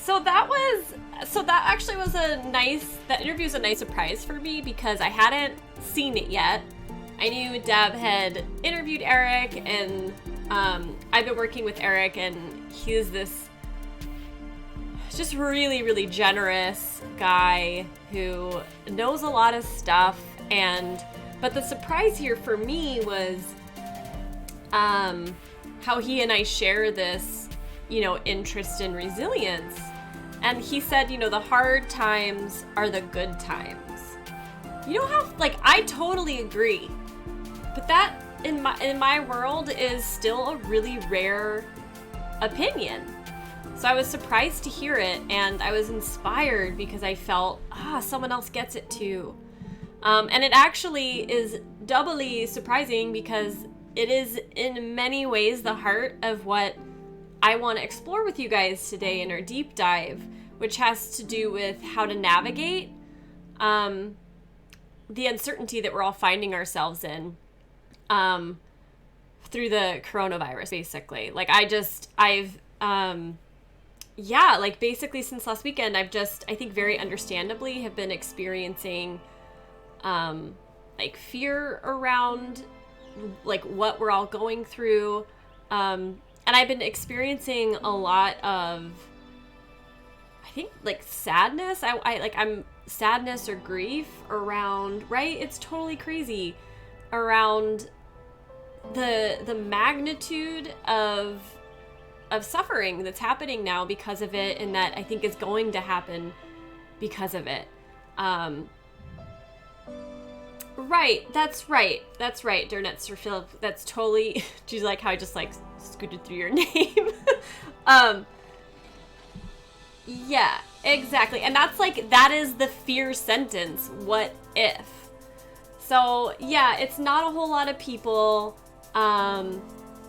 That actually was that interview was a nice surprise for me because I hadn't seen it yet. I knew Deb had interviewed Eric, and I've been working with Eric, and he's this just really, really generous guy who knows a lot of stuff. But the surprise here for me was how he and I share this, interest in resilience. And he said, the hard times are the good times. How, I totally agree. But that, in my world, is still a really rare opinion. So I was surprised to hear it, and I was inspired because I felt, someone else gets it too. And it actually is doubly surprising because it is in many ways the heart of what I want to explore with you guys today in our deep dive, which has to do with how to navigate the uncertainty that we're all finding ourselves in through the coronavirus, basically. Basically since last weekend, I think very understandably have been experiencing fear around what we're all going through. And I've been experiencing a lot of, I think, sadness. I'm sadness or grief around, right? It's totally crazy around the magnitude of suffering that's happening now because of it, and that I think is going to happen because of it. Right, that's right, Dernet Sir Philip. That's totally. Do you like how I just scooted through your name? Yeah, exactly. And that is the fear sentence. What if? So yeah, it's not a whole lot of people.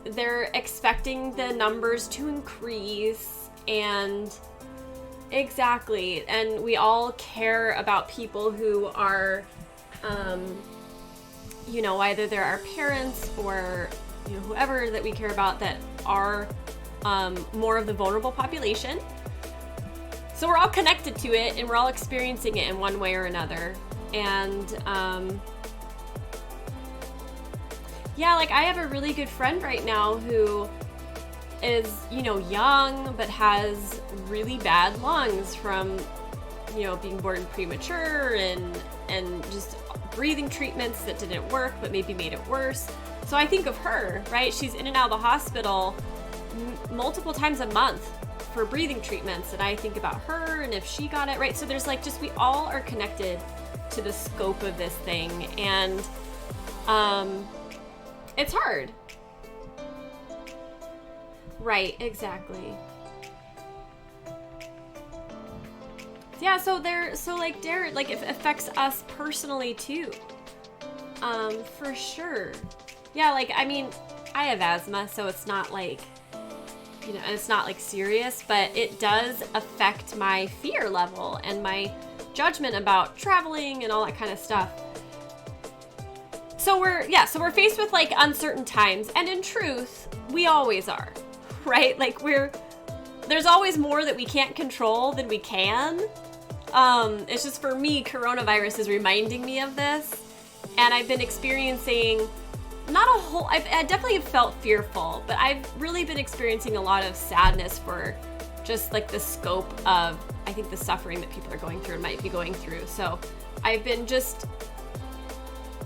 They're expecting the numbers to increase, and exactly. And we all care about people who are, either they're our parents or whoever that we care about that are more of the vulnerable population. So we're all connected to it, and we're all experiencing it in one way or another. And I have a really good friend right now who is, young, but has really bad lungs from, being born premature and just breathing treatments that didn't work, but maybe made it worse. So I think of her, right? She's in and out of the hospital multiple times a month for breathing treatments. And I think about her and if she got it, right? So there's we all are connected to the scope of this thing. And it's hard. Right, exactly. Yeah, Darren, it affects us personally too. For sure. Yeah, I have asthma, so it's not it's not serious, but it does affect my fear level and my judgment about traveling and all that kind of stuff. So we're faced with uncertain times, and in truth, we always are, right? There's always more that we can't control than we can. It's just, for me, coronavirus is reminding me of this, and I've been experiencing I definitely have felt fearful, but I've really been experiencing a lot of sadness for just the scope of, I think, the suffering that people are going through and might be going through. So I've been just,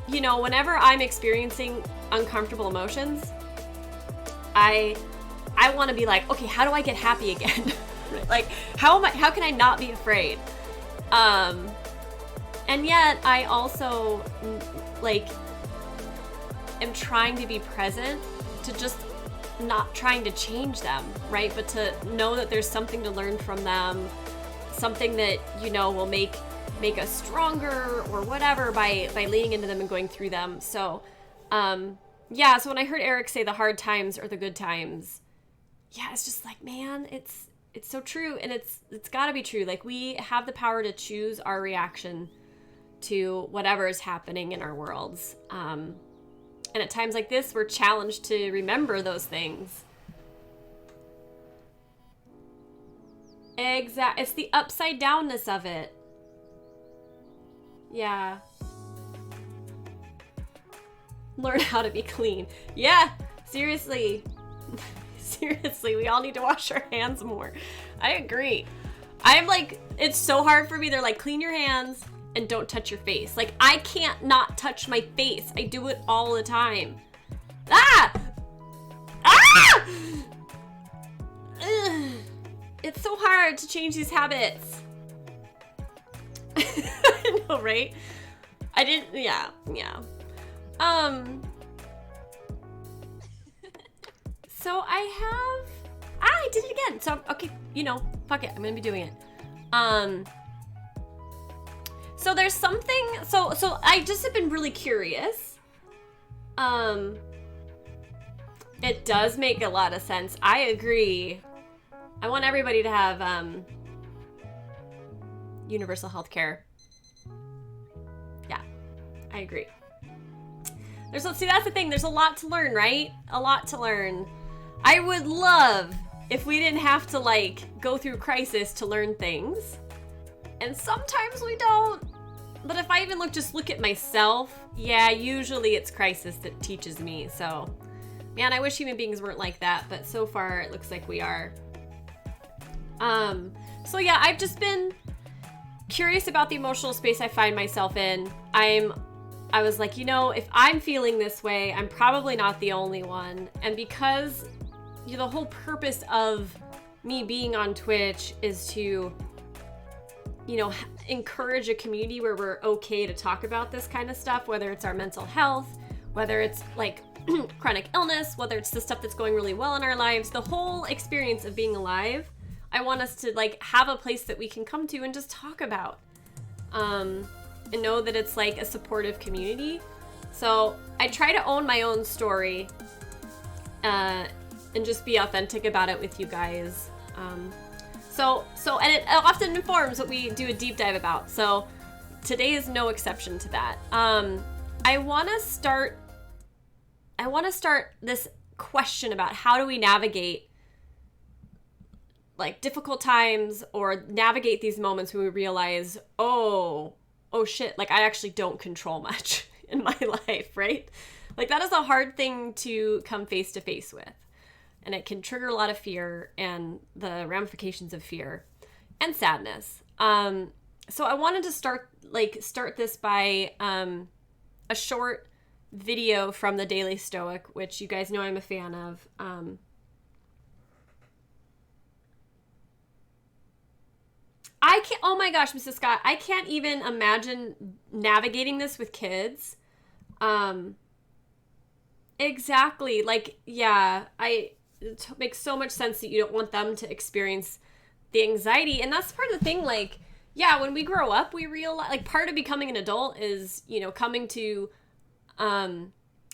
whenever I'm experiencing uncomfortable emotions, I want to be okay, how do I get happy again? How can I not be afraid? And yet I also am trying to be present, to just not trying to change them, right? But to know that there's something to learn from them, something that, will make us stronger or whatever by leaning into them and going through them. So, so when I heard Eric say the hard times are the good times, it's just man, it's so true. And it's gotta be true. We have the power to choose our reaction to whatever is happening in our worlds. And at times like this, we're challenged to remember those things. It's the upside downness of it. Yeah. Learn how to be clean. Yeah, seriously. Seriously, we all need to wash our hands more. I agree. I'm like, it's so hard for me. They're like, clean your hands and don't touch your face. Like, I can't not touch my face. I do it all the time. Ah! Ah! Ugh. It's so hard to change these habits. I know, right? I didn't, yeah. So I did it again. So, okay, fuck it. I'm gonna be doing it. So there's something, so I just have been really curious. It does make a lot of sense. I agree. I want everybody to have, universal health care. Yeah, I agree. See, that's the thing. There's a lot to learn, right? A lot to learn. I would love if we didn't have to, like, go through crisis to learn things. And sometimes we don't. But if I even look at myself, yeah, usually it's crisis that teaches me. So, man, I wish human beings weren't like that. But so far, it looks like we are. So yeah, I've just been curious about the emotional space I find myself in. I was like, if I'm feeling this way, I'm probably not the only one. And because the whole purpose of me being on Twitch is to, encourage a community where we're okay to talk about this kind of stuff, whether it's our mental health, whether it's like chronic illness, whether it's the stuff that's going really well in our lives, the whole experience of being alive. I want us to like have a place that we can come to and just talk about. And know that it's like a supportive community. So I try to own my own story and just be authentic about it with you guys. And it often informs what we do a deep dive about. So today is no exception to that. I want to start this question about how do we navigate like difficult times or navigate these moments when we realize, oh shit, like I actually don't control much in my life, right? Like that is a hard thing to come face to face with. And it can trigger a lot of fear and the ramifications of fear and sadness. So I wanted to start this by a short video from the Daily Stoic, which you guys know I'm a fan of. Oh my gosh, Mrs. Scott, I can't even imagine navigating this with kids. Exactly. Like, yeah, it makes so much sense that you don't want them to experience the anxiety. And that's part of the thing. Like, yeah, when we grow up, we realize, like, part of becoming an adult is, coming to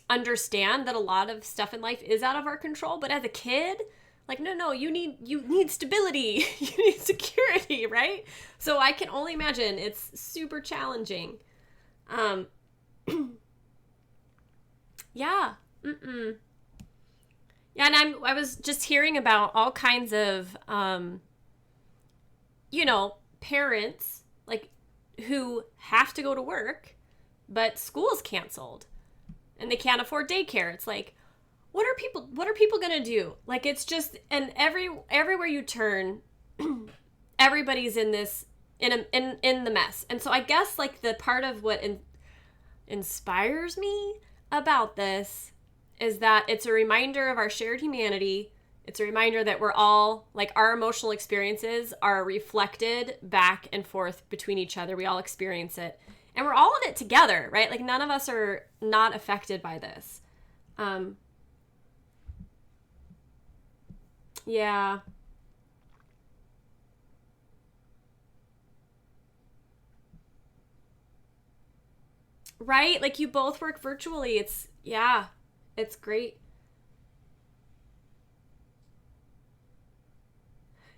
understand that a lot of stuff in life is out of our control. But as a kid, like, no, you need stability, you need security, right? So I can only imagine it's super challenging. Yeah. Yeah, and I was just hearing about all kinds of, parents, like, who have to go to work, but school's canceled, and they can't afford daycare. It's like, what are people gonna do? Like, it's just, and everywhere you turn, everybody's in this, in the mess. And so I guess, like, the part of what inspires me about this is that it's a reminder of our shared humanity. It's a reminder that we're all, like, our emotional experiences are reflected back and forth between each other. We all experience it. And we're all in it together, right? Like, none of us are not affected by this. Yeah. Right? Like, you both work virtually. It's great.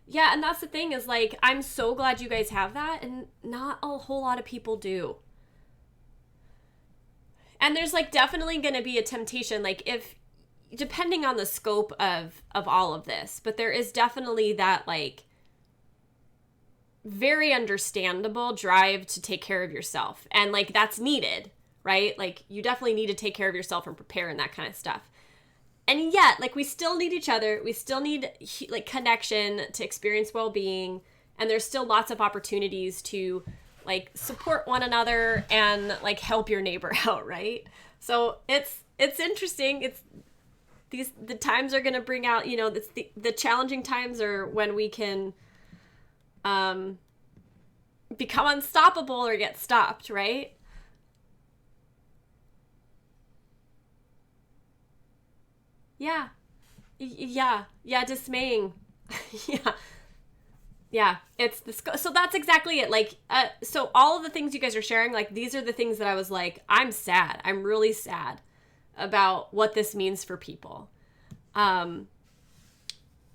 Yeah, and that's the thing is, like, I'm so glad you guys have that, and not a whole lot of people do. And there's, like, definitely going to be a temptation, like, if, depending on the scope of all of this, but there is definitely that, like, very understandable drive to take care of yourself. And like, that's needed, right? Like, you definitely need to take care of yourself and prepare and that kind of stuff. And yet, like, we still need each other. We still need like connection to experience well-being. And there's still lots of opportunities to like support one another and like help your neighbor out, right? So it's interesting. The times are going to bring out, you know, the challenging times are when we can become unstoppable or get stopped, right? Yeah. Yeah, dismaying. Yeah. Yeah, so that's exactly it. Like, so all of the things you guys are sharing, like, these are the things that I was like, I'm sad. I'm really sad about what this means for people. And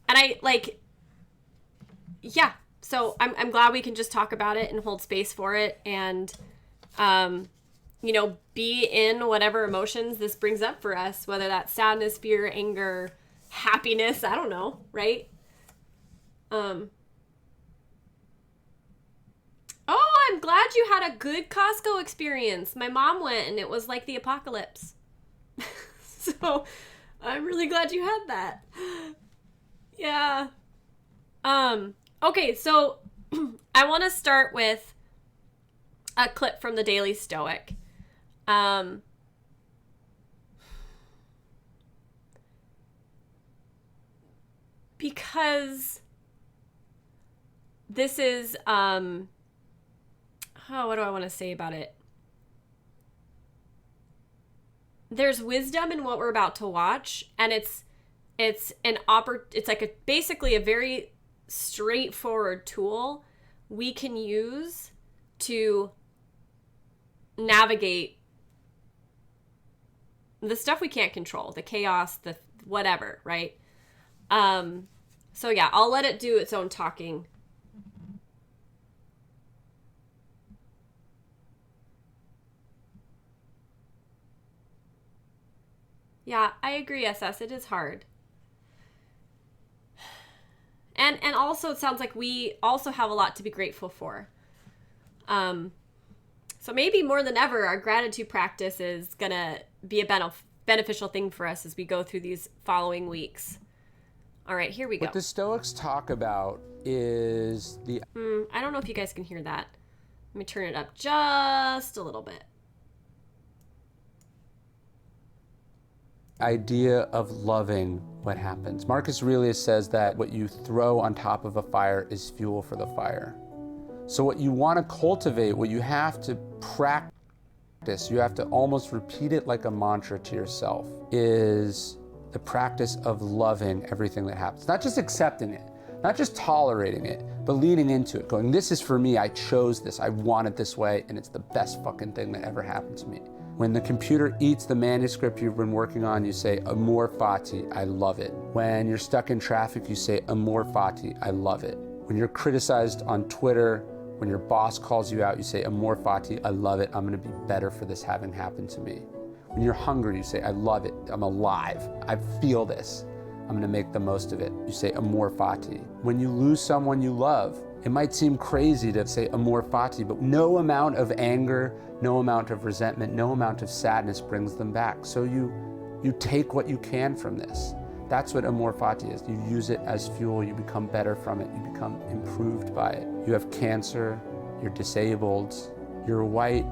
I like, yeah. So I'm glad we can just talk about it and hold space for it, and, you know, be in whatever emotions this brings up for us, whether that's sadness, fear, anger, happiness. I don't know, right? Oh, I'm glad you had a good Costco experience. My mom went and it was like the apocalypse. So I'm really glad you had that. Yeah. Okay, so I want to start with a clip from the Daily Stoic. Because this is what do I want to say about it? There's wisdom in what we're about to watch, and it's like basically a very straightforward tool we can use to navigate the stuff we can't control, the chaos, the whatever, right? So yeah, I'll let it do its own talking. Yeah, I agree, SS. It is hard. And also it sounds like we also have a lot to be grateful for. So maybe more than ever, our gratitude practice is going to be a beneficial thing for us as we go through these following weeks. All right, here we go. What the Stoics talk about is the... I don't know if you guys can hear that. Let me turn it up just a little bit. idea of loving what happens. Marcus Aurelius says that what you throw on top of a fire is fuel for the fire. So what you want to cultivate, what you have to practice, you have to almost repeat it like a mantra to yourself, is the practice of loving everything that happens. Not just accepting it, not just tolerating it, but leaning into it, going, this is for me, I chose this, I want it this way, and it's the best fucking thing that ever happened to me. When the computer eats the manuscript you've been working on, you say, amor fati, I love it. When you're stuck in traffic, you say, amor fati, I love it. When you're criticized on Twitter, when your boss calls you out, you say, amor fati, I love it, I'm gonna be better for this having happened to me. When you're hungry, you say, I love it, I'm alive, I feel this, I'm gonna make the most of it. You say, amor fati. When you lose someone you love, it might seem crazy to say amor fati, but no amount of anger, no amount of resentment, no amount of sadness brings them back. So you take what you can from this. That's what amor fati is. You use it as fuel, you become better from it, you become improved by it. You have cancer, you're disabled, you're white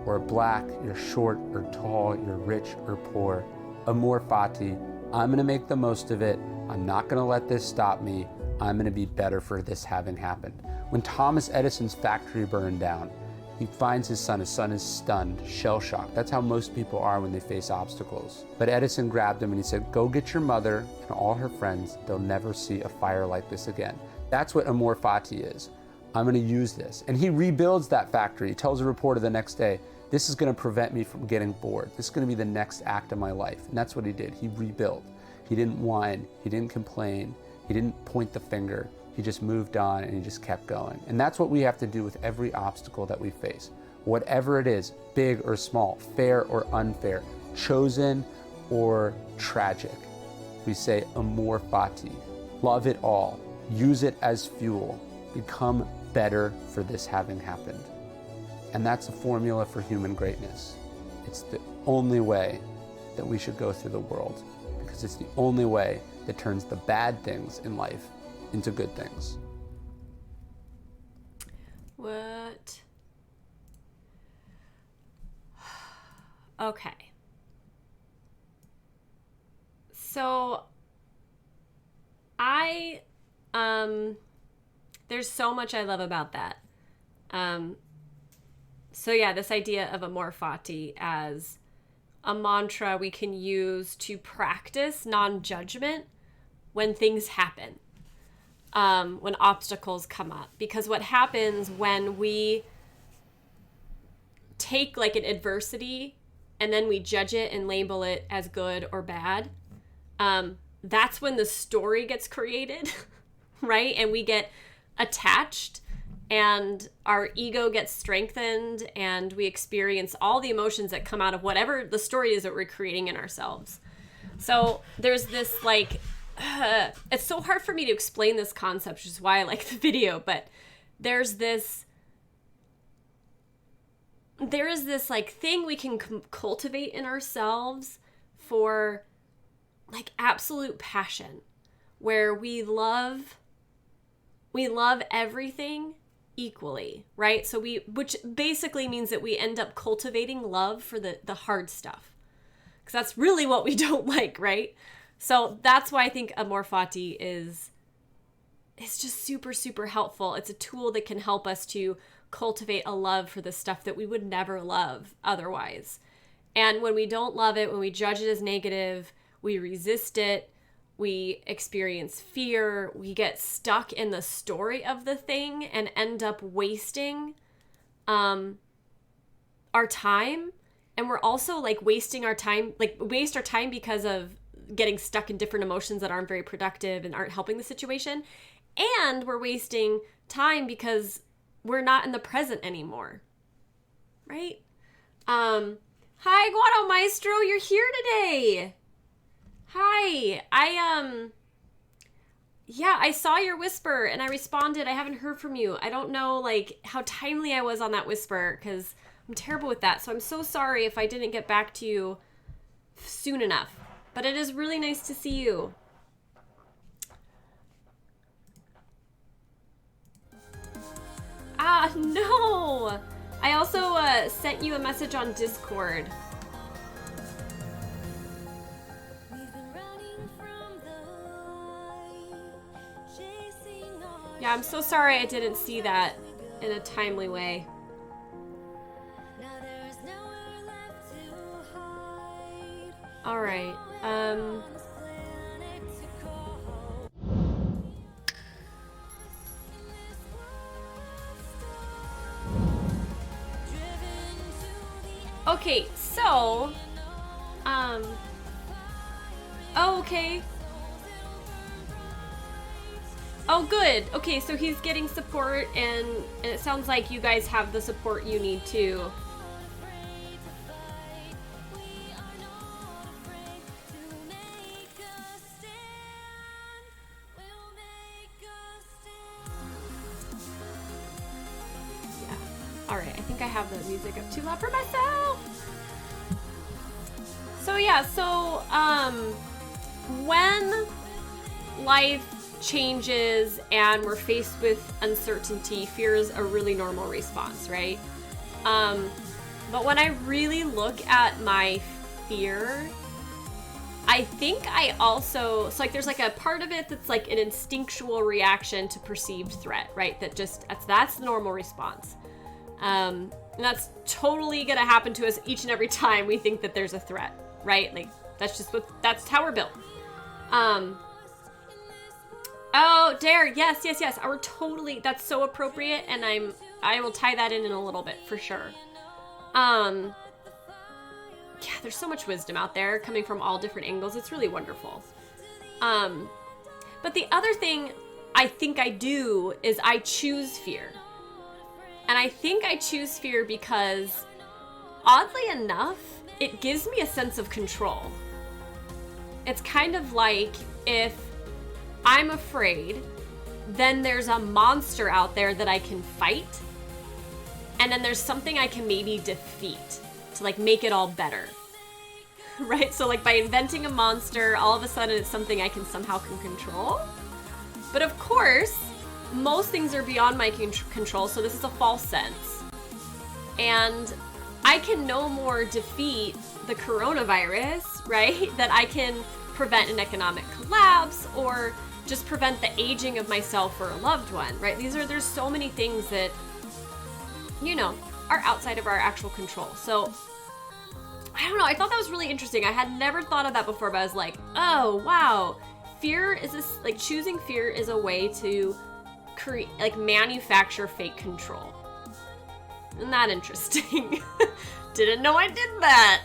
or black, you're short or tall, you're rich or poor. Amor fati, I'm gonna make the most of it. I'm not gonna let this stop me. I'm gonna be better for this having happened. When Thomas Edison's factory burned down, he finds his son is stunned, shell-shocked. That's how most people are when they face obstacles. But Edison grabbed him and he said, go get your mother and all her friends. They'll never see a fire like this again. That's what amor fati is. I'm gonna use this. And he rebuilds that factory. He tells a reporter the next day, this is gonna prevent me from getting bored. This is gonna be the next act of my life. And that's what he did. He rebuilt. He didn't whine, he didn't complain, he didn't point the finger. He just moved on and he just kept going. And that's what we have to do with every obstacle that we face. Whatever it is, big or small, fair or unfair, chosen or tragic. We say amor fati. Love it all. Use it as fuel. become better for this having happened. And that's a formula for human greatness. It's the only way that we should go through the world, because it's the only way that turns the bad things in life into good things. What? Okay. So there's so much I love about that. So yeah, this idea of amor fati as a mantra we can use to practice non-judgment when things happen, when obstacles come up. Because what happens when we take like an adversity and then we judge it and label it as good or bad, that's when the story gets created, right? And we get attached and our ego gets strengthened and we experience all the emotions that come out of whatever the story is that we're creating in ourselves. So there's this like, it's so hard for me to explain this concept, which is why I like the video, but there is this like thing we can cultivate in ourselves for like absolute passion, where we love everything equally, right? So which basically means that we end up cultivating love for the hard stuff, because that's really what we don't like, right? So that's why I think amor fati is just super, super helpful. It's a tool that can help us to cultivate a love for the stuff that we would never love otherwise. And when we don't love it, when we judge it as negative, we resist it, we experience fear, we get stuck in the story of the thing and end up wasting our time. And we're also like wasting our time, like waste our time because of getting stuck in different emotions that aren't very productive and aren't helping the situation. And we're wasting time because we're not in the present anymore, right? Hi, Guado Maestro, you're here today. Hi, I saw your whisper and I responded. I haven't heard from you. I don't know like how timely I was on that whisper, because I'm terrible with that. So I'm so sorry if I didn't get back to you soon enough, but it is really nice to see you. Ah, no. I also sent you a message on Discord. Yeah, I'm so sorry I didn't see that in a timely way. All right. Okay, so oh, okay. Oh, good. Okay, so he's getting support, and it sounds like you guys have the support you need too. Yeah. All right, I think I have the music up too loud for myself. So yeah, so when life changes and we're faced with uncertainty, fear is a really normal response, right? But when I really look at my fear, I think I also, so like there's like a part of it that's like an instinctual reaction to perceived threat, right? That's the normal response. And that's totally gonna happen to us each and every time we think that there's a threat, right? Like that's how we're built. Oh, Dare, yes. We're totally, that's so appropriate, and I will tie that in a little bit for sure. Yeah, there's so much wisdom out there coming from all different angles. It's really wonderful. But the other thing I think I do is I choose fear. And I think I choose fear because, oddly enough, it gives me a sense of control. It's kind of like if I'm afraid then there's a monster out there that I can fight, and then there's something I can maybe defeat to like make it all better. Right? So like by inventing a monster, all of a sudden it's something I can somehow control. But of course, most things are beyond my control, so this is a false sense. And I can no more defeat the coronavirus, right? That I can prevent an economic collapse or just prevent the aging of myself or a loved one, right? There's so many things that, you know, are outside of our actual control. So I don't know, I thought that was really interesting. I had never thought of that before, but I was like, oh wow, fear is this, like choosing fear is a way to create, like manufacture fake control. Isn't that interesting? Didn't know I did that.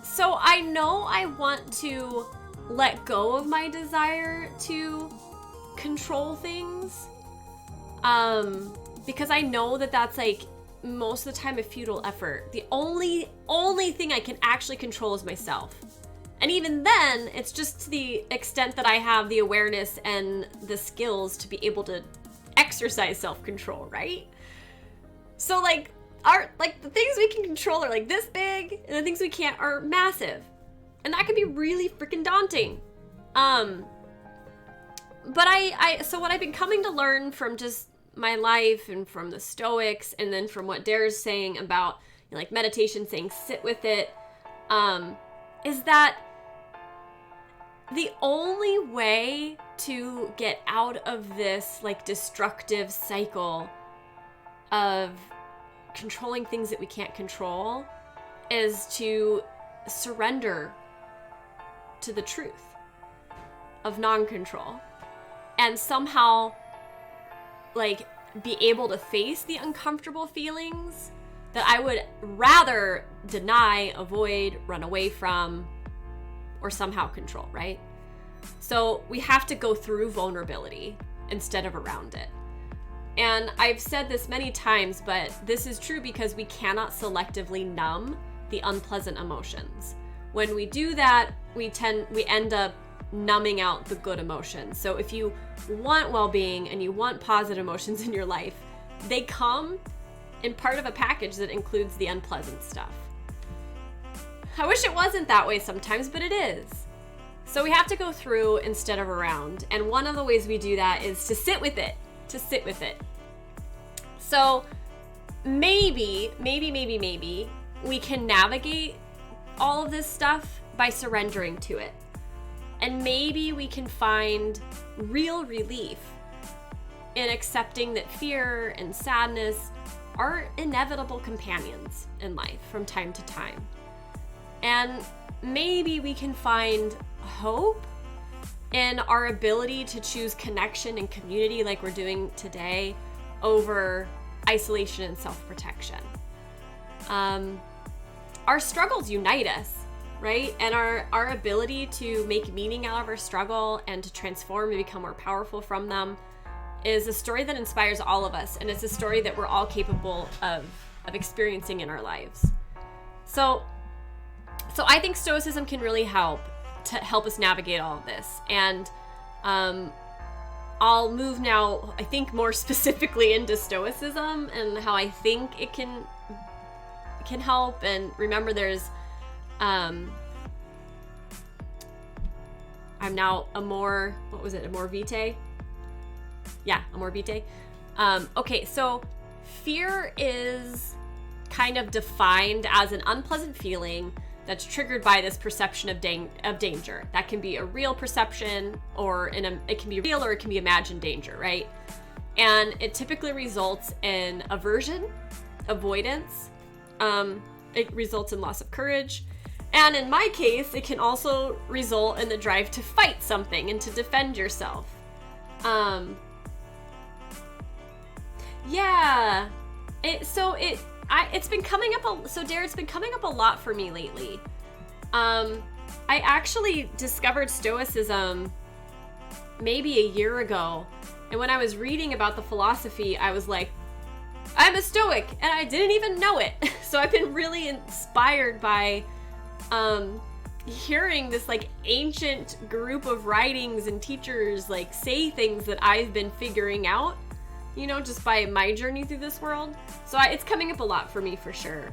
So I know I want to let go of my desire to control things. Because I know that that's like most of the time a futile effort. The only thing I can actually control is myself. And even then, it's just to the extent that I have the awareness and the skills to be able to exercise self-control, right? So like the things we can control are like this big, and the things we can't are massive. And that can be really freaking daunting. But so what I've been coming to learn from just my life and from the Stoics, and then from what Dara's saying about, you know, like meditation, saying sit with it, is that the only way to get out of this like destructive cycle of controlling things that we can't control is to surrender to the truth of non-control and somehow like be able to face the uncomfortable feelings that I would rather deny, avoid, run away from, or somehow control, right? So we have to go through vulnerability instead of around it. And I've said this many times, but this is true because we cannot selectively numb the unpleasant emotions. When we do that, we end up numbing out the good emotions. So if you want well-being and you want positive emotions in your life, they come in part of a package that includes the unpleasant stuff. I wish it wasn't that way sometimes, but it is. So we have to go through instead of around. And one of the ways we do that is to sit with it, So maybe we can navigate all of this stuff by surrendering to it. And maybe we can find real relief in accepting that fear and sadness are inevitable companions in life from time to time. And maybe we can find hope in our ability to choose connection and community like we're doing today over isolation and self-protection. Our struggles unite us, right? And our ability to make meaning out of our struggle and to transform and become more powerful from them is a story that inspires all of us, and it's a story that we're all capable of experiencing in our lives. So I think Stoicism can really help us navigate all of this. And I'll move now, I think, more specifically into Stoicism and how I think it can help. And remember, there's I'm now Amor Vitae? Yeah, Amor Vitae. Okay, so fear is kind of defined as an unpleasant feeling that's triggered by this perception of danger. That can be a real perception, or it can be real or it can be imagined danger, right? And it typically results in aversion, avoidance. It results in loss of courage. And in my case, it can also result in the drive to fight something and to defend yourself. Yeah. It's been coming up Dara, it's been coming up a lot for me lately. I actually discovered Stoicism maybe a year ago, and when I was reading about the philosophy, I was like, I'm a Stoic, and I didn't even know it. So I've been really inspired by hearing this like ancient group of writings and teachers like say things that I've been figuring out, you know, just by my journey through this world. So it's coming up a lot for me for sure.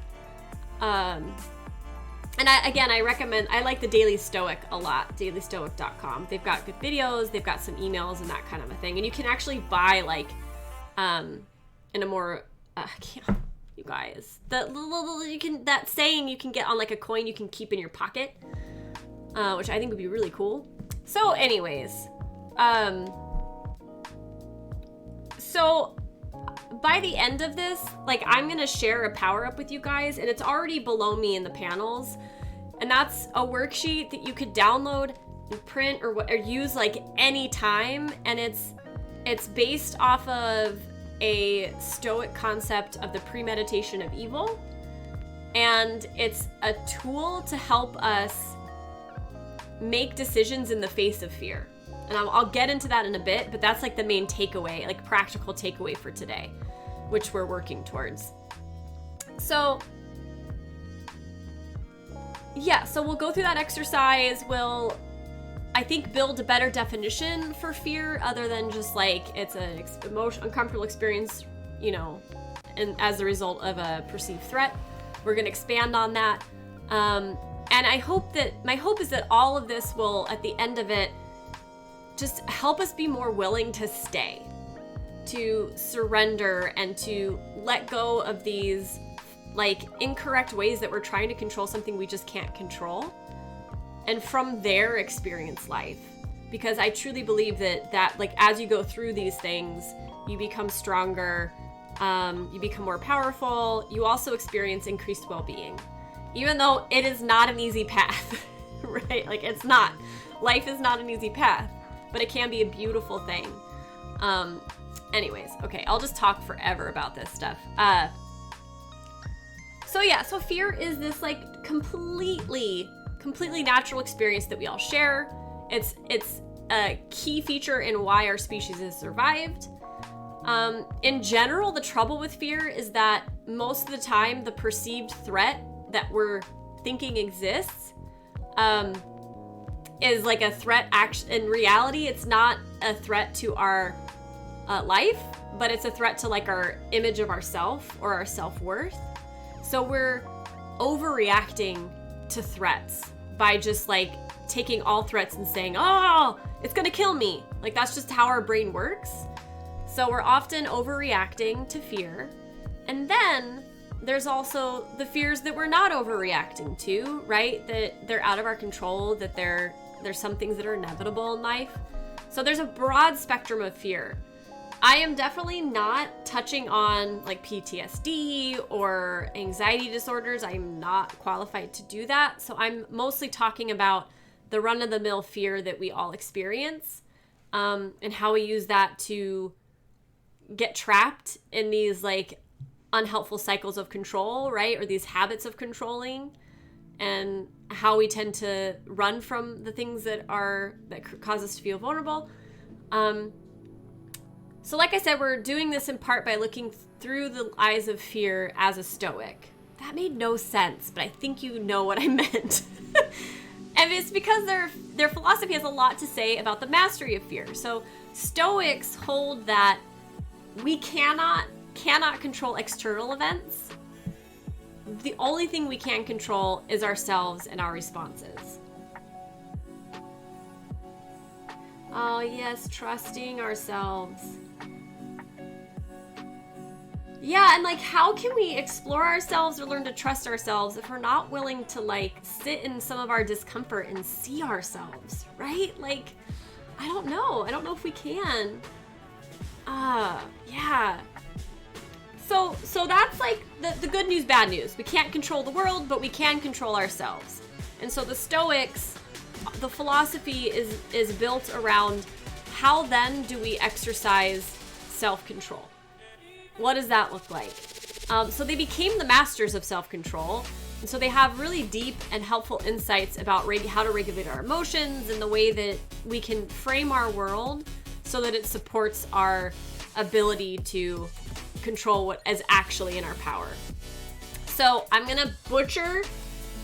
And I recommend, I like the Daily Stoic a lot, dailystoic.com. They've got good videos, they've got some emails and that kind of a thing. And you can actually buy like, in a more, you guys, that saying you can get on like a coin you can keep in your pocket, which I think would be really cool. So anyways, so by the end of this, like I'm gonna share a power up with you guys, and it's already below me in the panels, and that's a worksheet that you could download and print or use like any time, and it's based off of a Stoic concept of the premeditation of evil, and it's a tool to help us make decisions in the face of fear. And I'll get into that in a bit, but that's like the main takeaway, like practical takeaway for today, which we're working towards. So yeah, so we'll go through that exercise. We'll, I think, build a better definition for fear other than just like it's an uncomfortable experience, you know, and as a result of a perceived threat. We're going to expand on that. And my hope is that all of this will, at the end of it, just help us be more willing to stay, to surrender, and to let go of these like incorrect ways that we're trying to control something we just can't control, and from there experience life. Because I truly believe that like as you go through these things, you become stronger, you become more powerful, you also experience increased well-being, even though it is not an easy path. Right? Like it's not, life is not an easy path, but it can be a beautiful thing. Anyways, okay, I'll just talk forever about this stuff. So fear is this like completely natural experience that we all share. It's a key feature in why our species has survived. In general, the trouble with fear is that most of the time the perceived threat that we're thinking exists is like a threat. In reality, it's not a threat to our life, but it's a threat to like our image of ourself or our self-worth. So we're overreacting to threats by just like taking all threats and saying, oh, it's gonna kill me. Like that's just how our brain works. So we're often overreacting to fear. And then there's also the fears that we're not overreacting to, right? That they're out of our control, that there's some things that are inevitable in life. So there's a broad spectrum of fear. I am definitely not touching on like PTSD or anxiety disorders. I'm not qualified to do that. So I'm mostly talking about the run-of-the-mill fear that we all experience, and how we use that to get trapped in these like unhelpful cycles of control, right? Or these habits of controlling, and how we tend to run from the things that cause us to feel vulnerable. So like I said, we're doing this in part by looking through the eyes of fear as a Stoic. That made no sense, but I think you know what I meant. And it's because their philosophy has a lot to say about the mastery of fear. So Stoics hold that we cannot control external events. The only thing we can control is ourselves and our responses. Oh yes, trusting ourselves. Yeah, and like how can we explore ourselves or learn to trust ourselves if we're not willing to like sit in some of our discomfort and see ourselves, right? Like, I don't know if we can. Yeah. So that's like the good news, bad news. We can't control the world, but we can control ourselves. And so the Stoics, the philosophy is built around how then do we exercise self-control? What does that look like? So they became the masters of self-control. And so they have really deep and helpful insights about how to regulate our emotions and the way that we can frame our world so that it supports our ability to control what is actually in our power. So I'm gonna butcher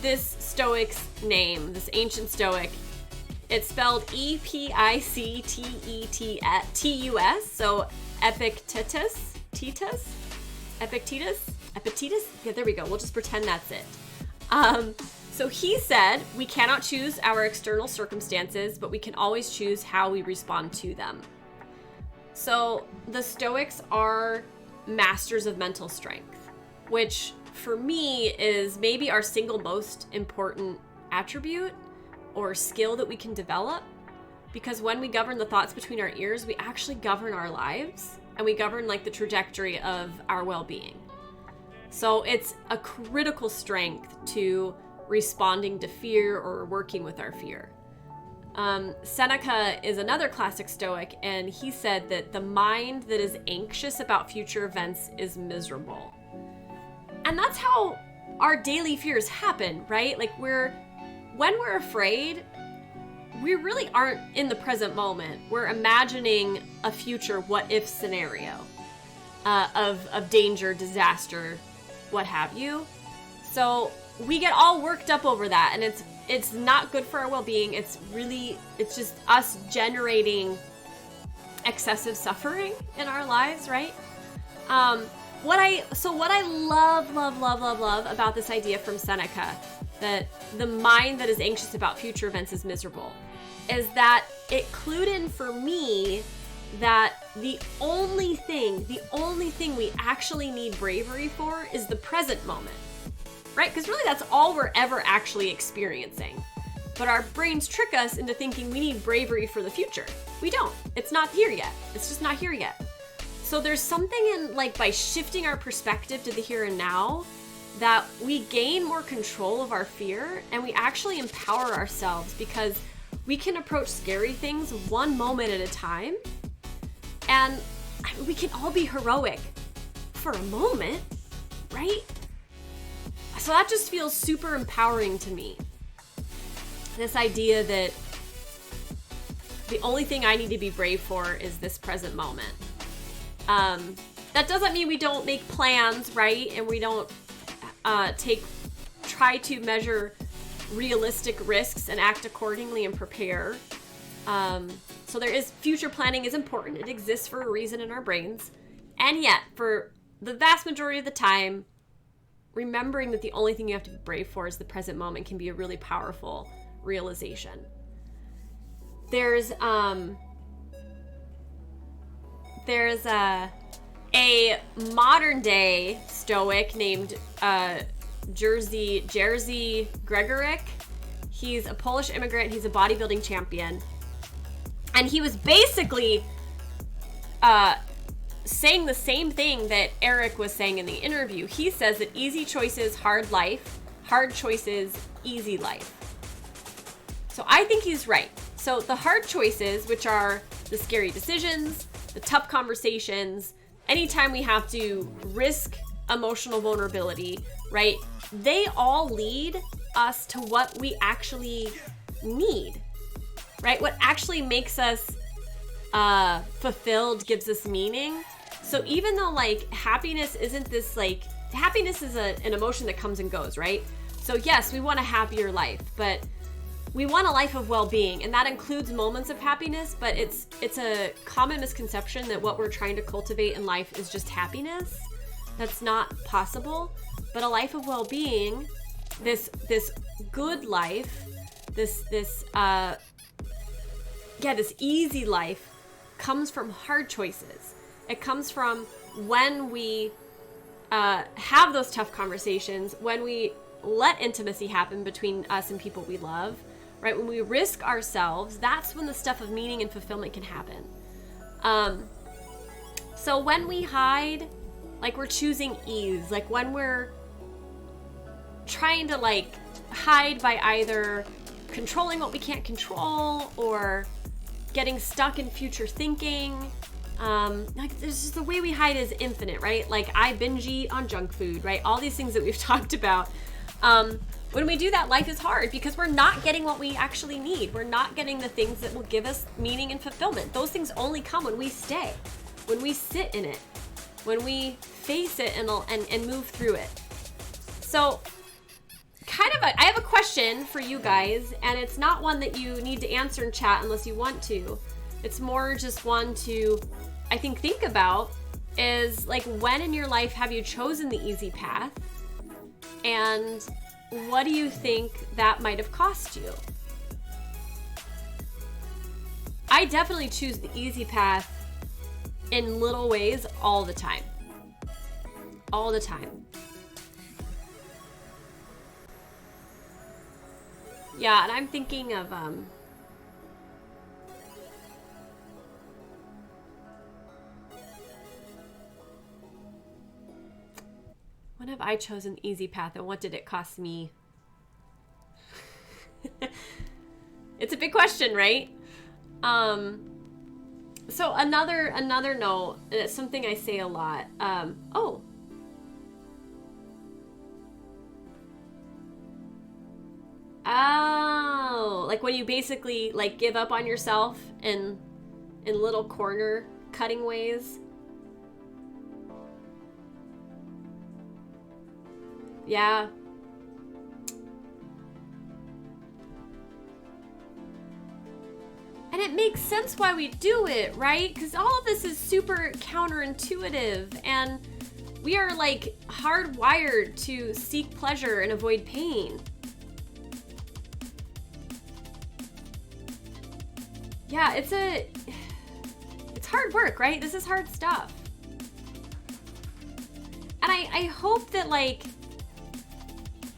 this Stoic's name, this ancient Stoic. It's spelled Epictetus, so Epictetus? Epictetus? Yeah, there we go. We'll just pretend that's it. So he said, we cannot choose our external circumstances, but we can always choose how we respond to them. So the Stoics are masters of mental strength, which for me is maybe our single most important attribute or skill that we can develop, because when we govern the thoughts between our ears, we actually govern our lives and we govern like the trajectory of our well-being. So it's a critical strength to responding to fear or working with our fear. Seneca is another classic Stoic, and he said that the mind that is anxious about future events is miserable. And that's how our daily fears happen, right? Like when we're afraid, we really aren't in the present moment. We're imagining a future what-if scenario of danger, disaster, what have you. So we get all worked up over that, and it's not good for our well-being. It's just us generating excessive suffering in our lives, right? What I love about this idea from Seneca, that the mind that is anxious about future events is miserable, is that it clued in for me that the only thing we actually need bravery for is the present moment, right? Because really that's all we're ever actually experiencing. But our brains trick us into thinking we need bravery for the future. We don't. It's not here yet. It's just not here yet. So there's something in, like, by shifting our perspective to the here and now, that we gain more control of our fear and we actually empower ourselves, because we can approach scary things one moment at a time. And we can all be heroic for a moment, right? So that just feels super empowering to me. This idea that the only thing I need to be brave for is this present moment. That doesn't mean we don't make plans, right? And we don't try to measure realistic risks and act accordingly and prepare. So there is, future planning is important. It exists for a reason in our brains. And yet, for the vast majority of the time, remembering that the only thing you have to be brave for is the present moment can be a really powerful realization. There's a modern day Stoic named Jerzy Gregorek. He's a Polish immigrant. He's a bodybuilding champion. And he was basically saying the same thing that Eric was saying in the interview. He says that easy choices, hard life, hard choices, easy life. So I think he's right. So the hard choices, which are the scary decisions, the tough conversations, anytime we have to risk emotional vulnerability, right? They all lead us to what we actually need, right? What actually makes us fulfilled, gives us meaning. So even though like happiness isn't this, like, happiness is an emotion that comes and goes, right? So yes, we want a happier life, but we want a life of well-being, and that includes moments of happiness, but it's a common misconception that what we're trying to cultivate in life is just happiness. That's not possible. But a life of well-being, this good life, this easy life comes from hard choices. It comes from when we have those tough conversations, when we let intimacy happen between us and people we love, right? When we risk ourselves, that's when the stuff of meaning and fulfillment can happen. So when we hide, like we're choosing ease, like when we're trying to like hide by either controlling what we can't control or getting stuck in future thinking, like there's just the way we hide is infinite, right? Like I binge eat on junk food, right? All these things that we've talked about. When we do that, life is hard because we're not getting what we actually need. We're not getting the things that will give us meaning and fulfillment. Those things only come when we stay, when we sit in it, when we face it and move through it. So I have a question for you guys, and it's not one that you need to answer in chat unless you want to. It's more just one to, I think about, is like, when in your life have you chosen the easy path? And what do you think that might have cost you? I definitely choose the easy path in little ways all the time. All the time. Yeah, and I'm thinking of when have I chosen the easy path and what did it cost me? It's a big question, right? So another note, and it's something I say a lot. Like when you basically like give up on yourself in little corner cutting ways. Yeah. And it makes sense why we do it, right? Because all of this is super counterintuitive, and we are like hardwired to seek pleasure and avoid pain. Yeah, it's hard work, right? This is hard stuff. And I hope that like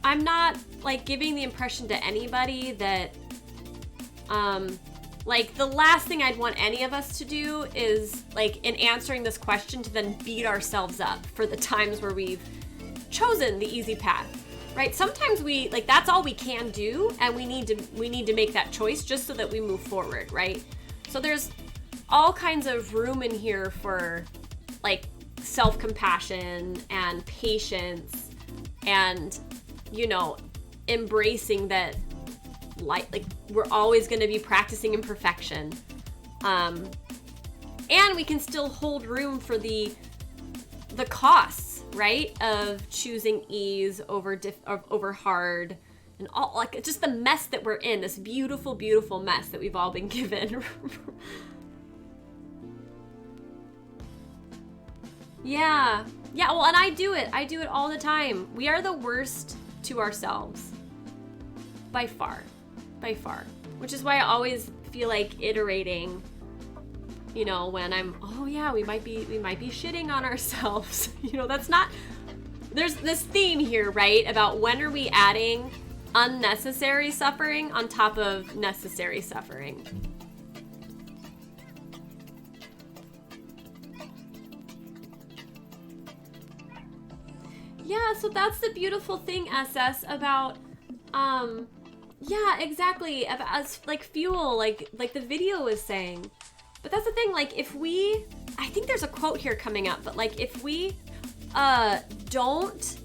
I'm not like giving the impression to anybody that like the last thing I'd want any of us to do is like in answering this question to then beat ourselves up for the times where we've chosen the easy path. Right? Sometimes we like that's all we can do, and we need to make that choice just so that we move forward, right? So there's all kinds of room in here for like self-compassion and patience and, you know, embracing that like we're always going to be practicing imperfection. And we can still hold room for the costs, right, of choosing ease over hard, and all like just the mess that we're in, this beautiful, beautiful mess that we've all been given. Yeah, well, and I do it all the time. We are the worst to ourselves by far, which is why I always feel like iterating, you know, when I'm, oh yeah, we might be shitting on ourselves. You know, that's not, there's this theme here, right? About when are we adding unnecessary suffering on top of necessary suffering. Yeah, so that's the beautiful thing, SS, about, yeah, exactly, as like fuel, like the video was saying. But that's the thing, like I think there's a quote here coming up, but like if we don't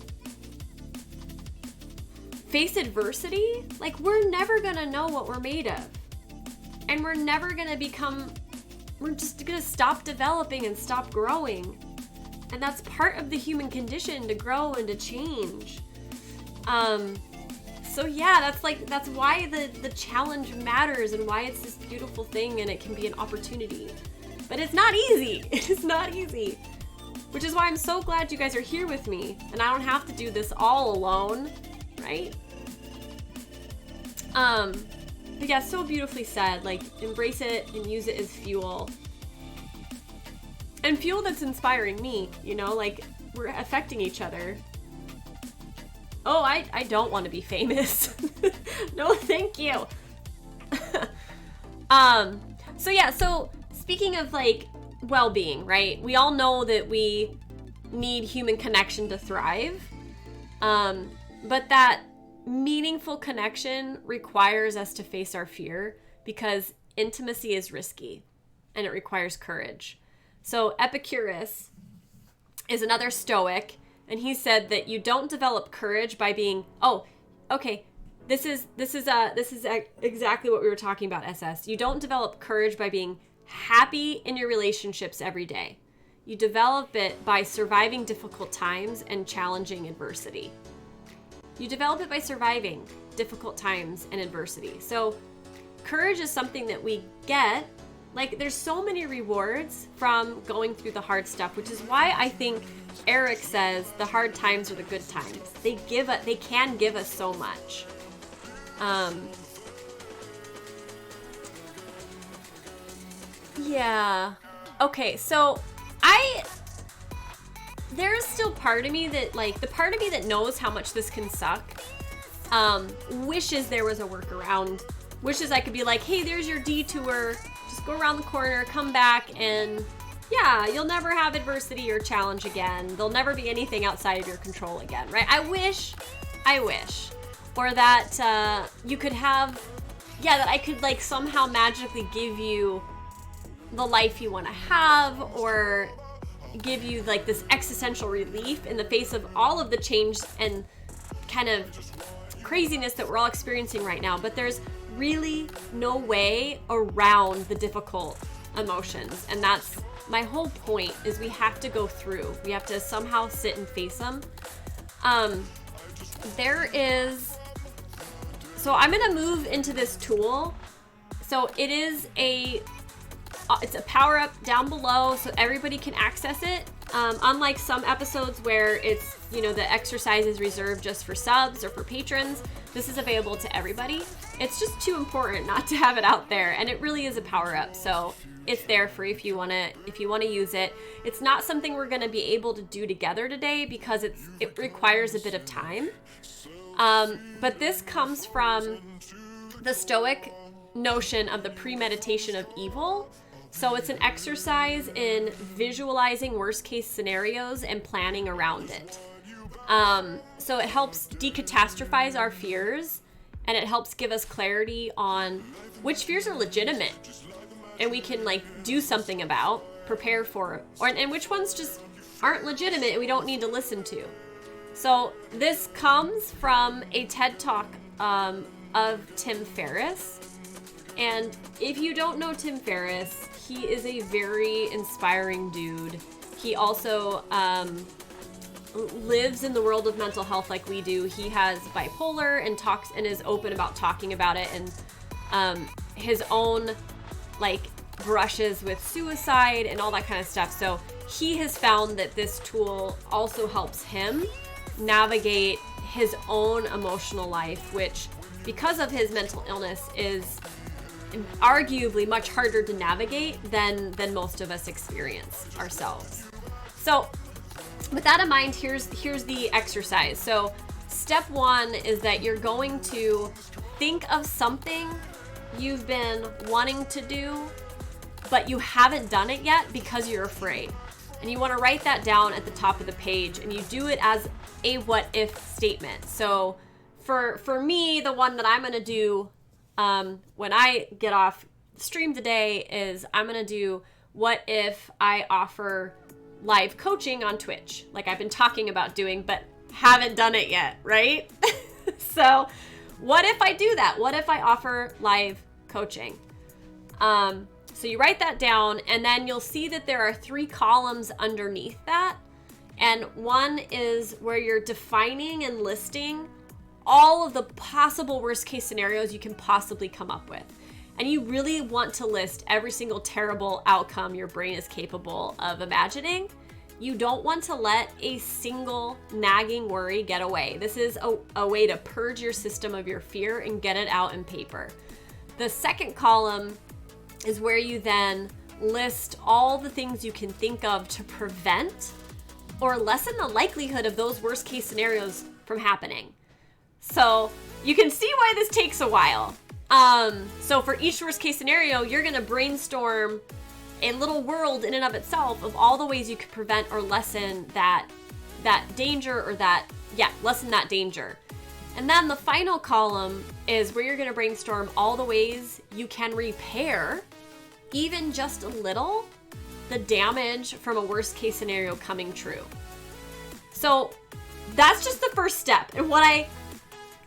face adversity, like we're never gonna know what we're made of. And we're never gonna we're just gonna stop developing and stop growing. And that's part of the human condition, to grow and to change. So yeah, that's why the challenge matters and why it's this beautiful thing, and it can be an opportunity. But it's not easy. It is not easy. Which is why I'm so glad you guys are here with me, and I don't have to do this all alone, right? But yeah, so beautifully said. Like, embrace it and use it as fuel. And fuel that's inspiring me, you know, like we're affecting each other. Oh, I don't want to be famous. No, thank you. So yeah, so speaking of like well-being, right? We all know that we need human connection to thrive. But that meaningful connection requires us to face our fear, because intimacy is risky and it requires courage. So Epicurus is another Stoic, and he said that you don't develop courage by being, this is exactly what we were talking about, SS. You don't develop courage by being happy in your relationships every day. You develop it by surviving difficult times and challenging adversity. You develop it by surviving difficult times and adversity. So courage is something that we get. Like, there's so many rewards from going through the hard stuff, which is why I think Eric says the hard times are the good times. They can give us so much. Yeah. Okay, so there's still part of me that, like, the part of me that knows how much this can suck, wishes there was a workaround. Wishes I could be like, hey, there's your detour. Just go around the corner, come back, and yeah, you'll never have adversity or challenge again. There'll never be anything outside of your control again, right? I wish. Or that you could have, that I could, like, somehow magically give you the life you want to have, or give you, like, this existential relief in the face of all of the change and kind of craziness that we're all experiencing right now. But there's really no way around the difficult emotions, and that's my whole point, is we have to go through. We have to somehow sit and face them. So I'm gonna move into this tool. So it's a power up down below, so everybody can access it. Unlike some episodes where it's, the exercise is reserved just for subs or for patrons, this is available to everybody. It's just too important not to have it out there, and it really is a power up. So it's there for if you wanna use it. It's not something we're gonna be able to do together today because it requires a bit of time. But this comes from the Stoic notion of the premeditation of evil. So it's an exercise in visualizing worst case scenarios and planning around it. So it helps decatastrophize our fears, and it helps give us clarity on which fears are legitimate and we can, like, do something about, prepare for, and which ones just aren't legitimate and we don't need to listen to. So this comes from a TED Talk of Tim Ferriss. And if you don't know Tim Ferriss, he is a very inspiring dude. He also lives in the world of mental health like we do. He has bipolar and talks and is open about talking about it, and his own, like, brushes with suicide and all that kind of stuff. So he has found that this tool also helps him navigate his own emotional life, which, because of his mental illness, is arguably much harder to navigate than most of us experience ourselves. So with that in mind, here's the exercise. So step 1 is that you're going to think of something you've been wanting to do, but you haven't done it yet because you're afraid. And you want to write that down at the top of the page, and you do it as a what if statement. So for me, the one that I'm going to do when I get off stream today is I'm going to do, what if I offer live coaching on Twitch, like I've been talking about doing, but haven't done it yet, right? So what if I do that? What if I offer live coaching? So you write that down, and then you'll see that there are 3 columns underneath that. And one is where you're defining and listing all of the possible worst case scenarios you can possibly come up with. And you really want to list every single terrible outcome your brain is capable of imagining. You don't want to let a single nagging worry get away. This is a way to purge your system of your fear and get it out in paper. The second column is where you then list all the things you can think of to prevent or lessen the likelihood of those worst case scenarios from happening. So you can see why this takes a while. So for each worst case scenario, you're going to brainstorm a little world in and of itself of all the ways you could prevent or lessen that danger, or lessen that danger. And then the final column is where you're going to brainstorm all the ways you can repair, even just a little, the damage from a worst case scenario coming true. So that's just the first step. And what I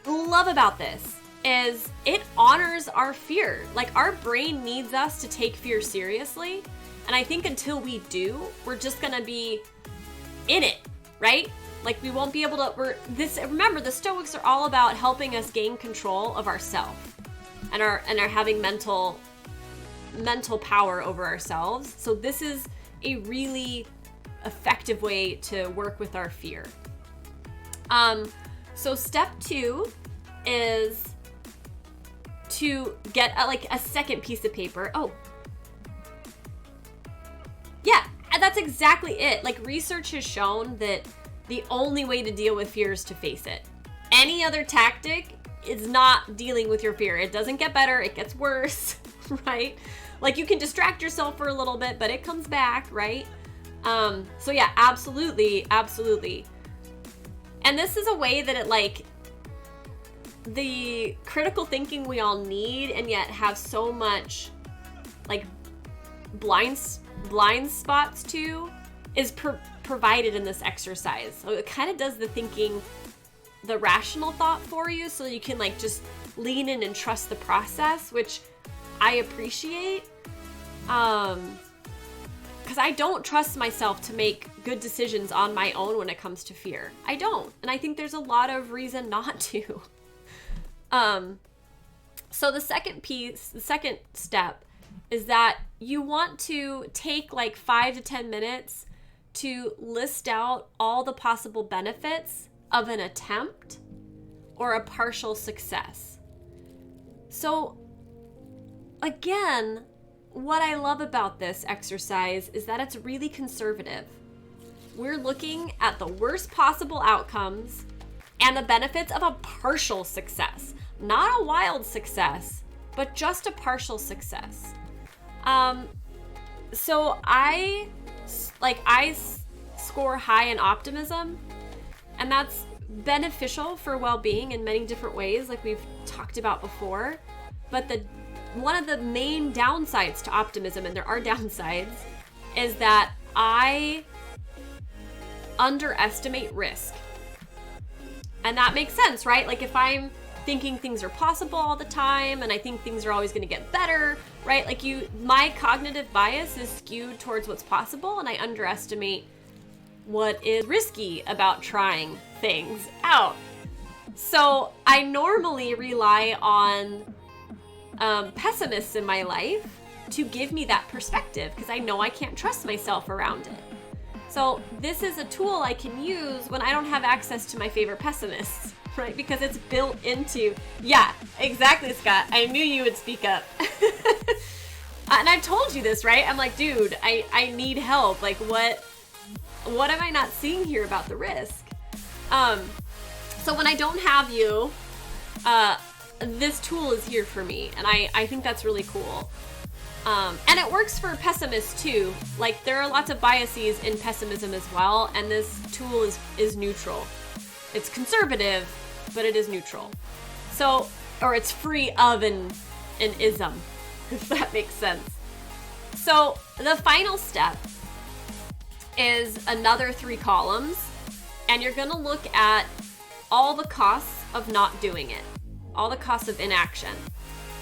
love about this is it honors our fear. Like, our brain needs us to take fear seriously. And I think until we do, we're just gonna be in it, right? Like we won't be able to, remember the Stoics are all about helping us gain control of ourselves and are having mental power over ourselves. So this is a really effective way to work with our fear. So step 2 is to get a second piece of paper. Oh, yeah, that's exactly it. Like research has shown that the only way to deal with fear is to face it. Any other tactic is not dealing with your fear. It doesn't get better, it gets worse, right? Like you can distract yourself for a little bit, but it comes back, right? So yeah, absolutely. And this is a way that it the critical thinking we all need and yet have so much like blind spots to is provided in this exercise. So it kind of does the thinking, the rational thought for you, so you can just lean in and trust the process, which I appreciate. Because I don't trust myself to make good decisions on my own when it comes to fear. I don't. And I think there's a lot of reason not to. So the second step is that you want to take 5 to 10 minutes to list out all the possible benefits of an attempt or a partial success. So again, what I love about this exercise is that it's really conservative. We're looking at the worst possible outcomes and the benefits of a partial success. Not a wild success, but just a partial success. So I score high in optimism, and that's beneficial for well-being in many different ways, like we've talked about before. But one of the main downsides to optimism, and there are downsides, is that I underestimate risk. And that makes sense, right? Like if I'm thinking things are possible all the time and I think things are always going to get better, right? My cognitive bias is skewed towards what's possible, and I underestimate what is risky about trying things out. So I normally rely on pessimists in my life to give me that perspective because I know I can't trust myself around it. So this is a tool I can use when I don't have access to my favorite pessimists, right? Because it's built into, yeah, exactly, Scott. I knew you would speak up. And I've told you this, right? I'm like, dude, I need help. Like what am I not seeing here about the risk? So when I don't have you, this tool is here for me. And I think that's really cool. And it works for pessimists too. Like there are lots of biases in pessimism as well. And this tool is neutral. It's conservative, but it is neutral. So, or it's free of an ism, if that makes sense. So the final step is another 3 columns, and you're gonna look at all the costs of not doing it, all the costs of inaction.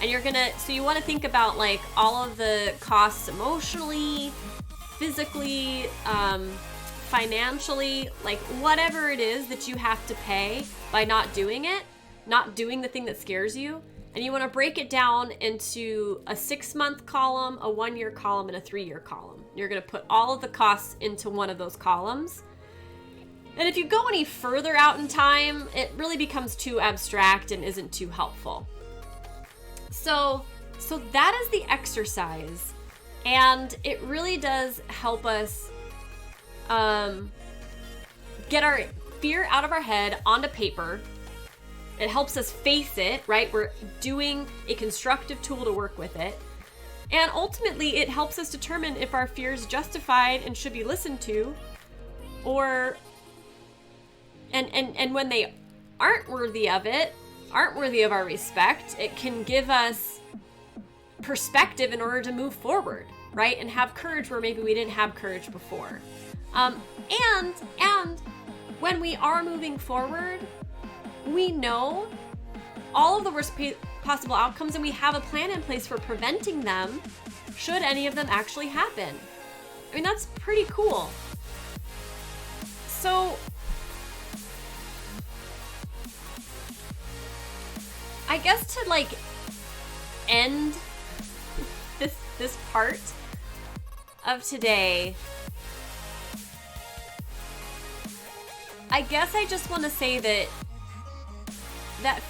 And so you want to think about all of the costs emotionally, physically, financially, whatever it is that you have to pay by not doing it, not doing the thing that scares you. And you want to break it down into a 6-month column, a 1-year column, and a 3-year column. You're going to put all of the costs into one of those columns. And if you go any further out in time, it really becomes too abstract and isn't too helpful. So that is the exercise, and it really does help us get our fear out of our head onto paper. It helps us face it, right? We're doing a constructive tool to work with it. And ultimately, it helps us determine if our fear is justified and should be listened to, or and when they aren't worthy of it, aren't worthy of our respect, it can give us perspective in order to move forward, right? And have courage where maybe we didn't have courage before. And when we are moving forward, we know all of the worst possible outcomes, and we have a plan in place for preventing them should any of them actually happen. I mean, that's pretty cool. So I guess to like end this part of today, I guess I just want to say that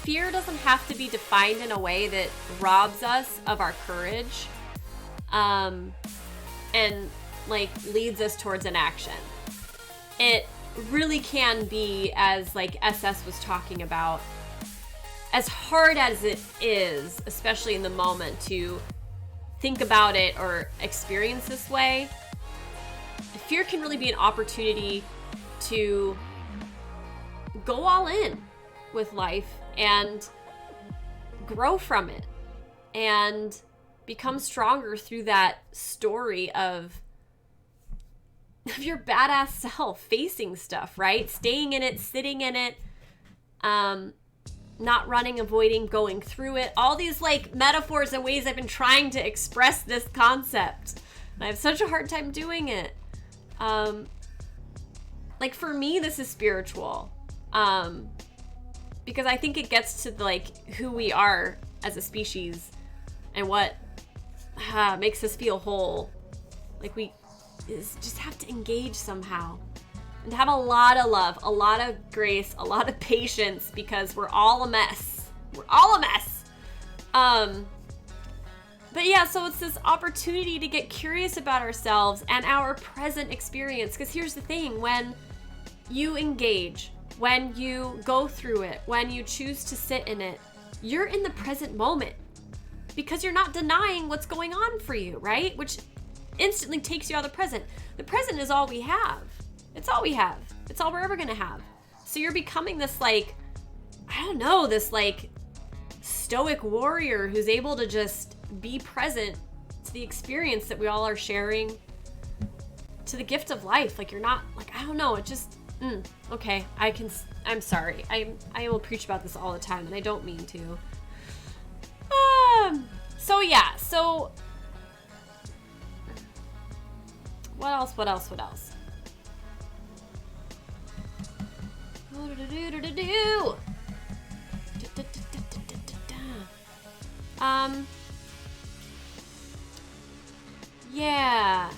fear doesn't have to be defined in a way that robs us of our courage, and like leads us towards an action. It really can be, as like SS was talking about, as hard as it is, especially in the moment, to think about it or experience this way. Fear can really be an opportunity to go all in with life and grow from it and become stronger through that story of your badass self facing stuff, right? Staying in it, sitting in it, not running, avoiding, going through it. All these like metaphors and ways I've been trying to express this concept. And I have such a hard time doing it. Like for me, this is spiritual. Because I think it gets to like who we are as a species and what makes us feel whole. Like we just have to engage somehow and have a lot of love, a lot of grace, a lot of patience, because we're all a mess. We're all a mess. But yeah, so it's this opportunity to get curious about ourselves and our present experience. Because here's the thing, when you engage, when you go through it, when you choose to sit in it, you're in the present moment because you're not denying what's going on for you, right? Which instantly takes you out of the present. The present is all we have. It's all we have. It's all we're ever gonna have. So you're becoming this like, I don't know, this like stoic warrior who's able to just be present to the experience that we all are sharing, to the gift of life. Like you're not like, I don't know, it just, okay, I'm sorry. I will preach about this all the time and I don't mean to. So yeah, so what else? Yeah.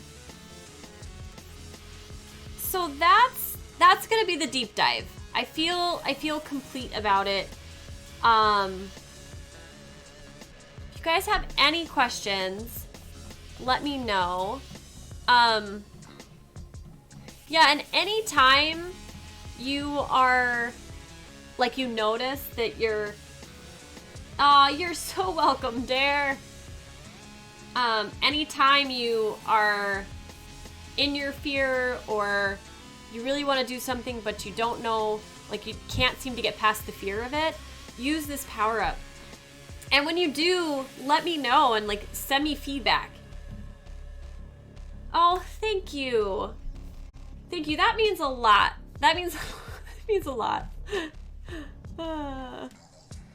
So that's gonna be the deep dive. I feel complete about it. If you guys have any questions, let me know. Yeah, and anytime you are, like, you notice that you're so welcome, Dare. Anytime you are in your fear or you really want to do something but you don't know, like you can't seem to get past the fear of it, use this power up. And when you do, let me know and like send me feedback. Oh, thank you. Thank you. That means a lot. That means a lot.